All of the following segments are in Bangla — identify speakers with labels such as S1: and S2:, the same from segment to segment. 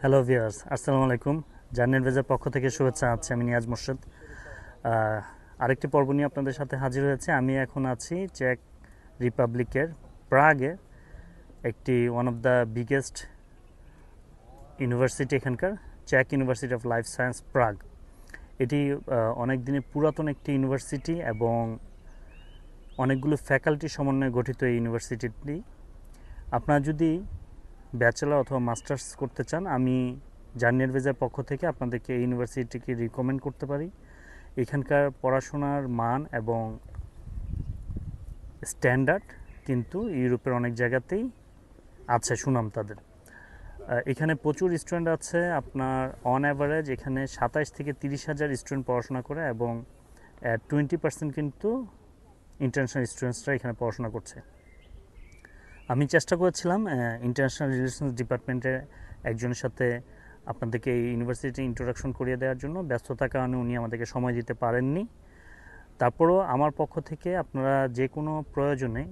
S1: হ্যালো ভিউয়ার্স, আসসালামু আলাইকুম। জার্নি অ্যাডভাইজার পক্ষ থেকে শুভেচ্ছা আছে। আমি নিয়াজ মোর্শেদ। আরেকটি পর্ব নিয়ে আপনাদের সাথে হাজির হয়েছে। আমি এখন আছি চেক রিপাবলিকের প্রাগে, একটি one of the biggest university এখানকার, চেক university of life science Prague. এটি অনেক দিনের পুরাতন একটি ইউনিভার্সিটি এবং অনেকগুলো ফ্যাকাল্টি সমন্বয়ে গঠিত এই ইউনিভার্সিটিটি। আপনারা যদি ব্যাচেলর অথবা মাস্টার্স করতে চান, আমি জার্নি অ্যাডভাইজার পক্ষ থেকে আপনাদেরকে এই ইউনিভার্সিটিকে রিকমেন্ড করতে পারি। এখানকার পড়াশোনার মান এবং স্ট্যান্ডার্ড কিন্তু ইউরোপের অনেক জায়গাতেই আছে সুনাম তাদের। এখানে প্রচুর স্টুডেন্ট আছে। আপনার অন অ্যাভারেজ এখানে 27 থেকে 30,000 স্টুডেন্ট পড়াশোনা করে এবং 20% কিন্তু ইন্টারন্যাশনাল স্টুডেন্টসরা এখানে পড়াশোনা করছে। আমি চেষ্টা করেছিলাম ইন্টারন্যাশনাল রিলেশনস ডিপার্টমেন্টের একজনের সাথে আপনাদেরকে এই ইউনিভার্সিটি ইন্ট্রোডাকশন করিয়ে দেওয়ার জন্য। ব্যস্ততার কারণে উনি আমাদেরকে সময় দিতে পারেননি। তারপরও আমার পক্ষ থেকে আপনারা যে কোনো প্রয়োজনে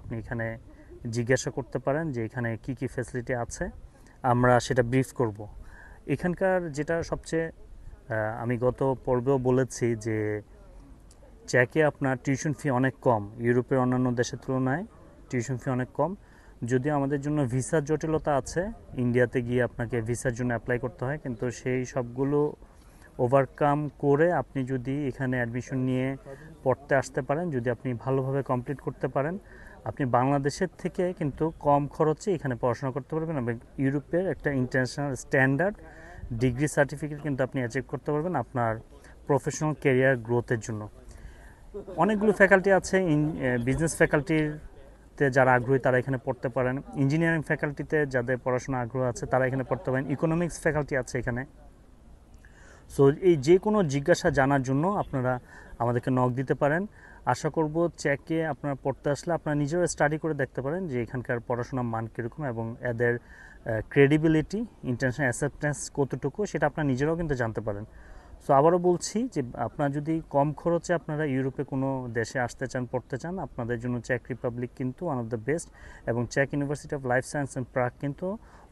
S1: আপনি এখানে জিজ্ঞাসা করতে পারেন যে এখানে কি কি ফ্যাসিলিটি আছে, আমরা সেটা ব্রিফ করব। এখানকার যেটা সবচেয়ে আমি গত পর্বেও বলেছি যে চেকে আপনার টিউশন ফি অনেক কম, ইউরোপের অন্যান্য দেশের তুলনায় টিউশন ফি অনেক কম। যদিও আমাদের জন্য ভিসার জটিলতা আছে, ইন্ডিয়াতে গিয়ে আপনাকে ভিসার জন্য অ্যাপ্লাই করতে হয়, কিন্তু সেই সবগুলো ওভারকাম করে আপনি যদি এখানে অ্যাডমিশন নিয়ে পড়তে আসতে পারেন, যদি আপনি ভালোভাবে কমপ্লিট করতে পারেন, আপনি বাংলাদেশের থেকে কিন্তু কম খরচে এখানে পড়াশোনা করতে পারবেন এবং ইউরোপের একটা ইন্টারন্যাশনাল স্ট্যান্ডার্ড ডিগ্রি সার্টিফিকেট কিন্তু আপনি অ্যাচিভ করতে পারবেন আপনার প্রফেশনাল ক্যারিয়ার গ্রোথের জন্য। অনেকগুলো ফ্যাকাল্টি আছে। বিজনেস ফ্যাকাল্টিতে যারা আগ্রহী তারা এখানে পড়তে পারেন, ইঞ্জিনিয়ারিং ফ্যাকাল্টিতে যাদের পড়াশোনা আগ্রহ আছে তারা এখানে পড়তে পারেন, ইকোনমিক্স ফ্যাকাল্টি আছে এখানে। সো এই যে কোনো জিজ্ঞাসা জানার জন্য আপনারা আমাদেরকে নক দিতে পারেন। আশা করব চেকে আপনারা পড়তে আসলে আপনারা নিজেরা স্টাডি করে দেখতে পারেন যে এখানকার পড়াশোনার মান কীরকম এবং এদের ক্রেডিবিলিটি, ইন্টারন্যাশনাল অ্যাকসেপ্টেন্স কতটুকু, সেটা আপনারা নিজেরাও কিন্তু জানতে পারেন। সো আবারও বলছি যে আপনারা যদি কম খরচে আপনারা ইউরোপে কোনো দেশে আসতে চান, পড়তে চান, আপনাদের জন্য চেক রিপাবলিক কিন্তু ওয়ান অফ দ্য বেস্ট এবং চেক university of life science and Prague কিন্তু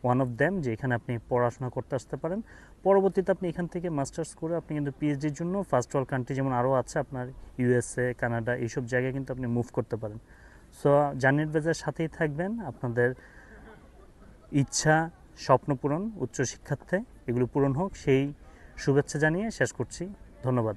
S1: ওয়ান অফ দ্যাম, যে এখানে আপনি পড়াশোনা করতে আসতে পারেন। পরবর্তীতে আপনি এখান থেকে মাস্টার্স করে আপনি কিন্তু পিএইচডির জন্য ফার্স্ট ওয়ার্ল্ড কান্ট্রি যেমন আরও আছে আপনার ইউএসএ, কানাডা, এইসব জায়গায় কিন্তু আপনি মুভ করতে পারেন। সো জার্নি অ্যাডভাইজারের সাথেই থাকবেন। আপনাদের ইচ্ছা, স্বপ্ন পূরণ, উচ্চশিক্ষার্থে এগুলো পূরণ হোক, সেই শুভেচ্ছা জানিয়ে শেষ করছি। ধন্যবাদ।